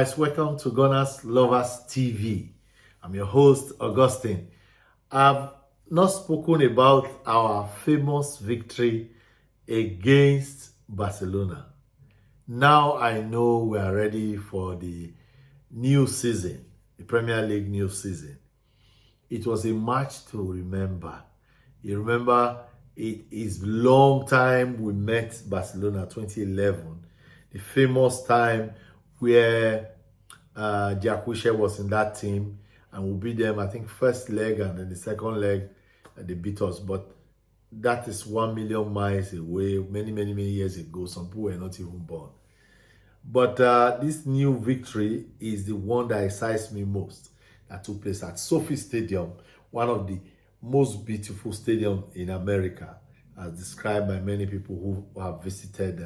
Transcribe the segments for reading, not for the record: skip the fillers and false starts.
guys, welcome to Gunners Lovers TV. I'm your host, Augustine. I've not spoken about our famous victory against Barcelona. Now I know we are ready for the new season, the Premier League new season. It was a match to remember. You remember, it is long time we met Barcelona, 2011. The famous time where Jack Wilshere was in that team, and we beat them, I think, first leg, and then the second leg, they beat us. But that is 1,000,000 miles away, many years ago. Some people were not even born. But this new victory is the one that excites me most, that took place at SoFi Stadium, one of the most beautiful stadiums in America, as described by many people who have visited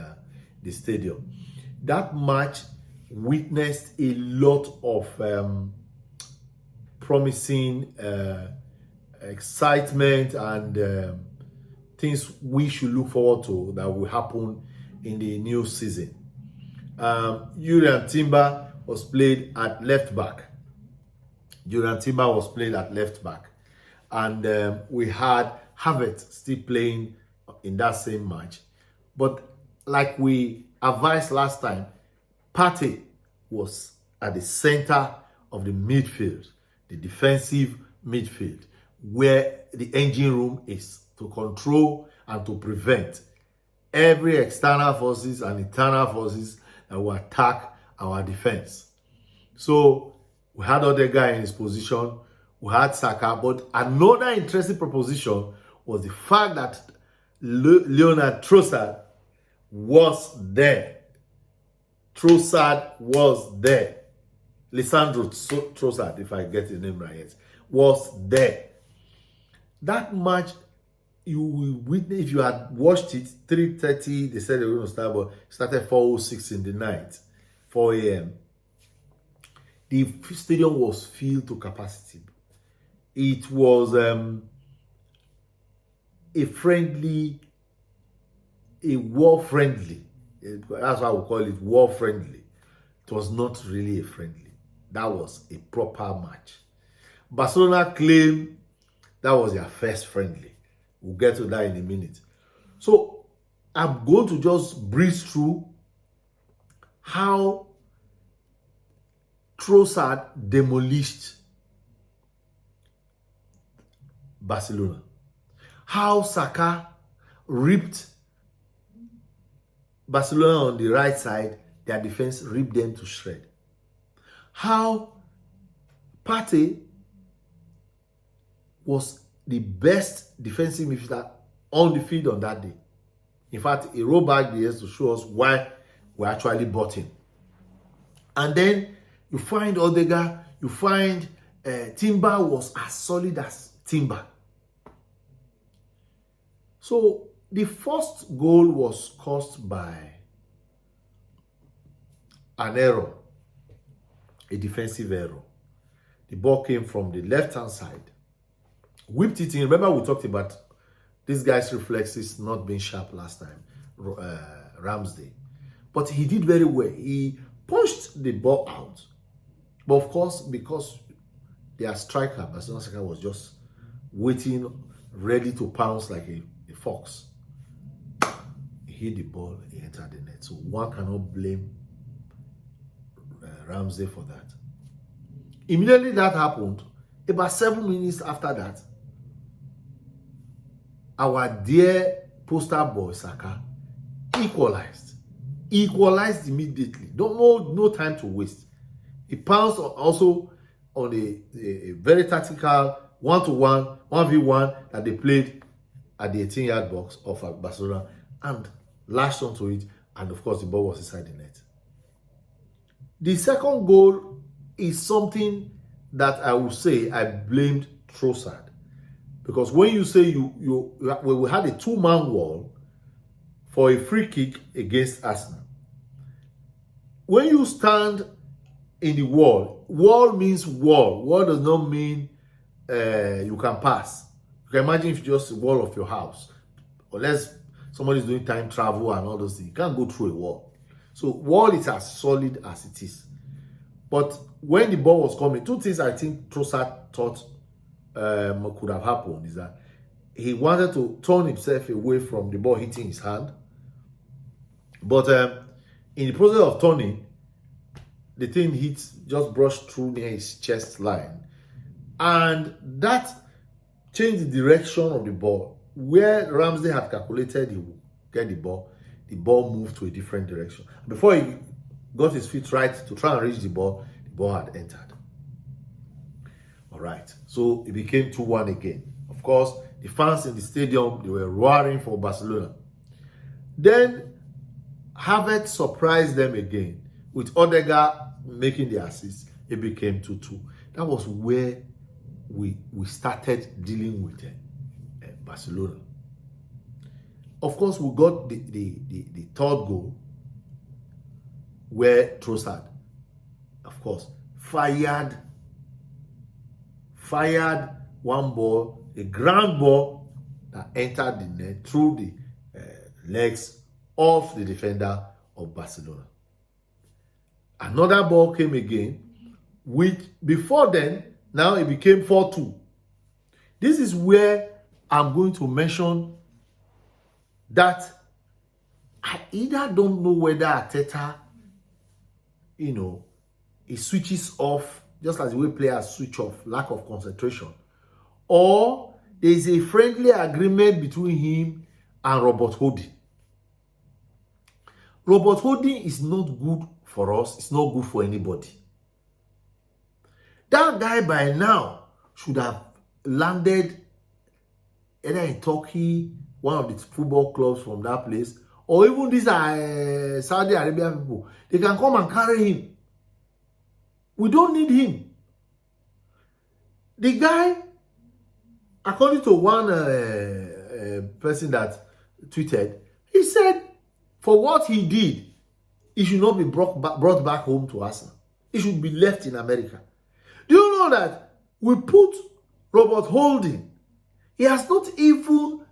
the stadium. That match witnessed a lot of promising excitement and things we should look forward to that will happen in the new season. Julian Timber was played at left back. And we had Havertz still playing in that same match. But like we advised last time, Partey was at the center of the midfield, the defensive midfield, where the engine room is to control and to prevent every external forces and internal forces that will attack our defense. So we had other guy in his position, we had Saka, but another interesting proposition was the fact that Leonard Trossard was there. Lisandro Trossard, if I get his name right, was there. That match, you will witness, if you had watched it, 3:30, they said they were going to start, but it started 4:06 in the night, 4 a.m. The stadium was filled to capacity. It was a war-friendly. That's why we call it war-friendly. It was not really a friendly. That was a proper match. Barcelona claimed that was their first friendly. We'll get to that in a minute. So I'm going to just breeze through how Trossard demolished Barcelona. How Saka ripped Barcelona on the right side, their defense ripped them to shred. How Partey was the best defensive midfielder on the field on that day. In fact, he rolled back the years to show us why we actually bought him. And then you find Odegaard, you find Timber was as solid as Timber. So the first goal was caused by an error, a defensive error. The ball came from the left-hand side, whipped it in. Remember, we talked about this guy's reflexes not being sharp last time, Ramsdale. But he did very well. He punched the ball out. But of course, because their striker, Barcelona striker, was just waiting, ready to pounce like a fox. He hit the ball, he entered the net. So one cannot blame Ramsdale for that. Immediately that happened, about 7 minutes after that, our dear poster boy Saka equalized immediately. No time to waste. He pounced also on a very tactical 1-to-1, 1v1 that they played at the 18-yard box of Barcelona and lashed onto it, and of course the ball was inside the net. The second goal is something that I will say I blamed Trossard, because when you say we had a two-man wall for a free kick against Arsenal. When you stand in the wall means wall. Wall does not mean you can pass. You can imagine if you just a wall of your house, unless somebody's doing time travel and all those things, you can't go through a wall. So wall is as solid as it is. But when the ball was coming, two things I think Trossard thought could have happened is that he wanted to turn himself away from the ball hitting his hand. But in the process of turning, the thing just brushed through near his chest line. And that changed the direction of the ball. Where Ramsey had calculated he would get the ball moved to a different direction. Before he got his feet right to try and reach the ball had entered. All right, so it became 2-1 again. Of course, the fans in the stadium, they were roaring for Barcelona. Then Havertz surprised them again with Odegaard making the assist. It became 2-2. That was where we started dealing with Barcelona. Of course, we got the third goal where Trossard, of course, fired one ball, a ground ball that entered the net through the legs of the defender of Barcelona. Another ball came again, which before then, now it became 4-2. This is where I'm going to mention that I either don't know whether Arteta, he switches off, just as the way players switch off, lack of concentration, or there is a friendly agreement between him and Robert Holding. Robert Holding is not good for us. It's not good for anybody. That guy by now should have landed either in Turkey, one of the football clubs from that place, or even these Saudi Arabian people. They can come and carry him. We don't need him. The guy, according to one person that tweeted, he said for what he did, he should not be brought back home to Arsenal. He should be left in America. Do you know that we put Robert Holding? He has not even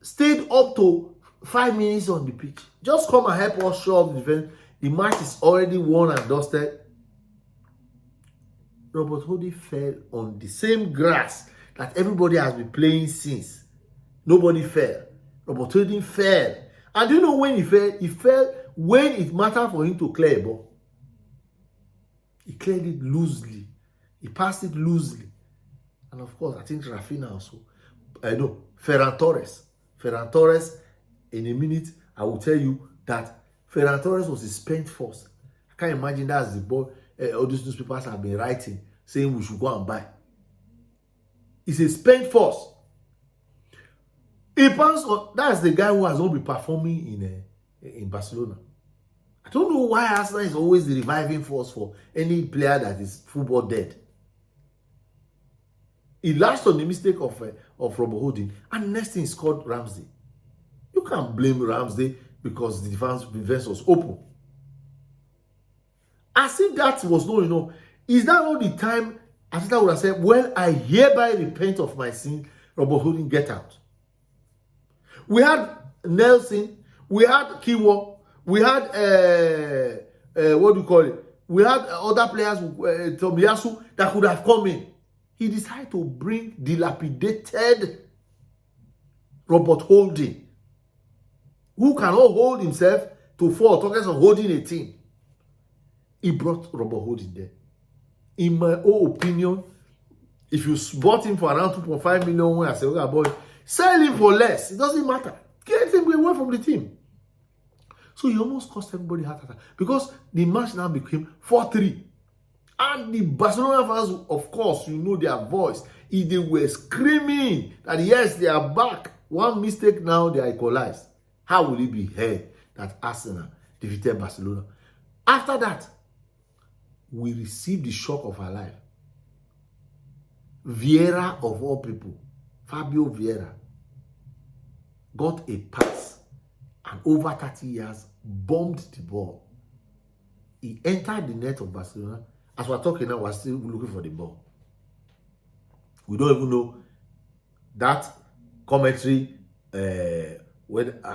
stayed up to 5 minutes on the pitch. Just come and help us show up the defense. The match is already won and dusted. Robert Holding fell on the same grass that everybody has been playing since. Nobody fell. Robert Holding fell. And do you know when he fell? He fell when it mattered for him to clear a ball. He cleared it loosely. He passed it loosely. And of course, I think Rafinha also. Ferran Torres. Ferran Torres, in a minute, I will tell you that Ferran Torres was a spent force. I can't imagine that's the ball all these newspapers have been writing, saying we should go and buy. It's a spent force. That's the guy who has not been performing in Barcelona. I don't know why Arsenal is always the reviving force for any player that is football dead. He latched on the mistake of Robert Holding, and next thing is called Ramsey. You can't blame Ramsey because the defense was open. As if that was not enough. Is that not the time Arteta would have said, well, I hereby repent of my sin, Robert Holding, get out. We had Nelson, we had Kiwo, we had, what do you call it? We had other players, Tomiyasu, that could have come in. He decided to bring dilapidated Robert Holding, who cannot hold himself to 4 talkers of holding a team. He brought Robert Holding there. In my own opinion, if you bought him for around 2.5 million, when I say, okay, boy, sell him for less. It doesn't matter. Get him away from the team. So he almost cost everybody heart attack because the match now became 4-3. And the Barcelona fans, of course, you know their voice. If they were screaming that yes, they are back. One mistake now, they are equalized. How will it be heard that Arsenal defeated Barcelona? After that, we received the shock of our life. Vieira, of all people, Fabio Vieira, got a pass and over 30 years bombed the ball. He entered the net of Barcelona. As we're talking now, we're still looking for the ball. We don't even know that commentary. I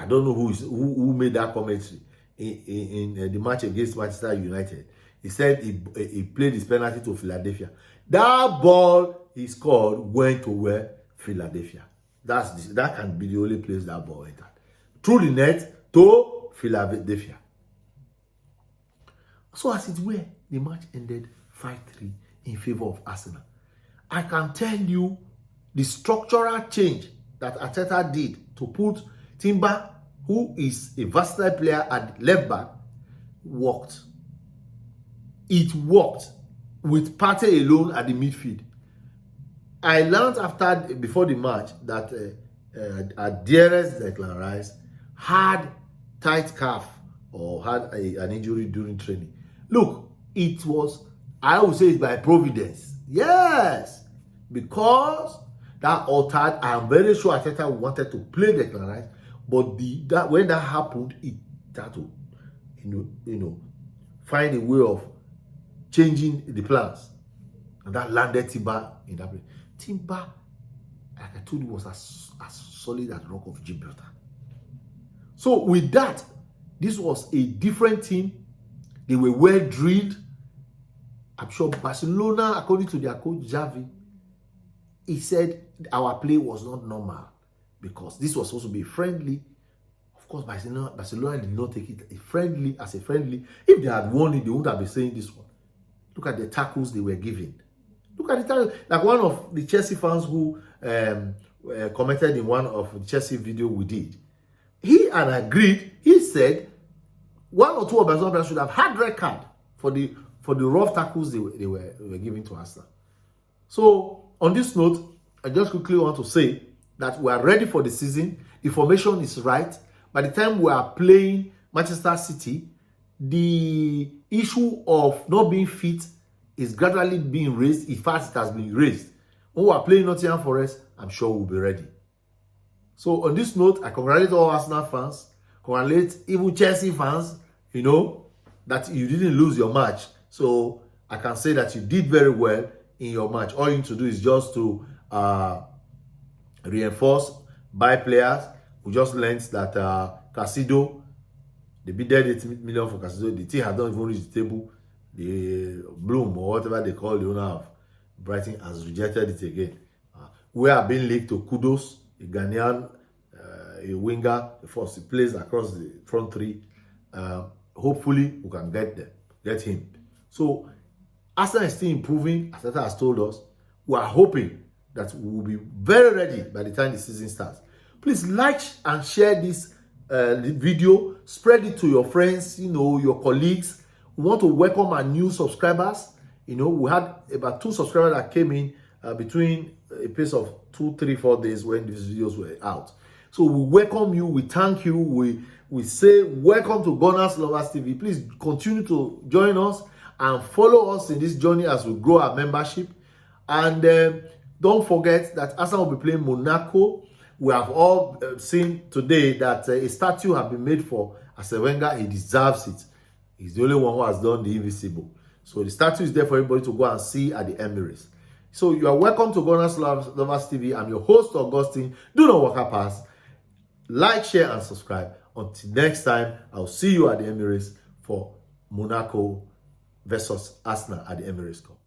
don't know who made that commentary in the match against Manchester United. He said he played his penalty to Philadelphia. That ball he scored went to where? Philadelphia. That can be the only place that ball entered. Through the net to Philadelphia. So as it were, the match ended 5-3 in favor of Arsenal. I can tell you the structural change that Arteta did to put Timber, who is a versatile player at left back, worked. It worked with Partey alone at the midfield. I learned before the match that our dearest Declan Rice had tight calf or had an injury during training. Look, it was, I would say it's by providence. Yes, because that altered, I'm very sure Arteta wanted to play Declan Rice, but when that happened, it had to, find a way of changing the plans. And that landed Timber in that place. Timber, like I told you, was as solid as Rock of Gibraltar. So with that, this was a different team. They were well drilled. I'm sure Barcelona, according to their coach Xavi, he said our play was not normal because this was supposed to be friendly. Of course, Barcelona did not take it as a friendly. If they had won it, they wouldn't have been saying this one. Look at the tackles they were giving. Look at the tackles. Like one of the Chelsea fans who commented in one of the Chelsea video we did. He agreed. He said one or two of Barcelona players should have had red card for the rough tackles they were giving to Arsenal. So on this note, I just quickly want to say that we are ready for the season. The formation is right. By the time we are playing Manchester City, the issue of not being fit is gradually being raised. In fact, it has been raised. When we are playing Nottingham Forest, I'm sure we'll be ready. So on this note, I congratulate all Arsenal fans, congratulate even Chelsea fans, that you didn't lose your match. So I can say that you did very well in your match. All you need to do is just to reinforce, buy players. We just learned that Casido, they bid 8 million for Casido. The team has not even reached the table. The Bloom or whatever they call the owner of Brighton has rejected it again. We are being linked to Kudos, a Ghanaian, a winger, the first he plays across the front three. Hopefully, we can get him. So, Arsenal is still improving, as Arteta has told us. We are hoping that we will be very ready by the time the season starts. Please like and share this video. Spread it to your friends, your colleagues. We want to welcome our new subscribers. We had about 2 subscribers that came in between a pace of 2, 3, 4 days when these videos were out. So we welcome you. We thank you. We say welcome to GunnersLoversTV. Please continue to join us and follow us in this journey as we grow our membership. And don't forget that Arsenal will be playing Monaco. We have all seen today that a statue has been made for Arsene Wenger. He deserves it. He's the only one who has done the invisible. So the statue is there for everybody to go and see at the Emirates. So you are welcome to GunnersLoversTV. I'm your host, Augustine. Do not walk past. Like, share, and subscribe. Until next time, I'll see you at the Emirates for Monaco versus Arsenal at the Emirates Cup.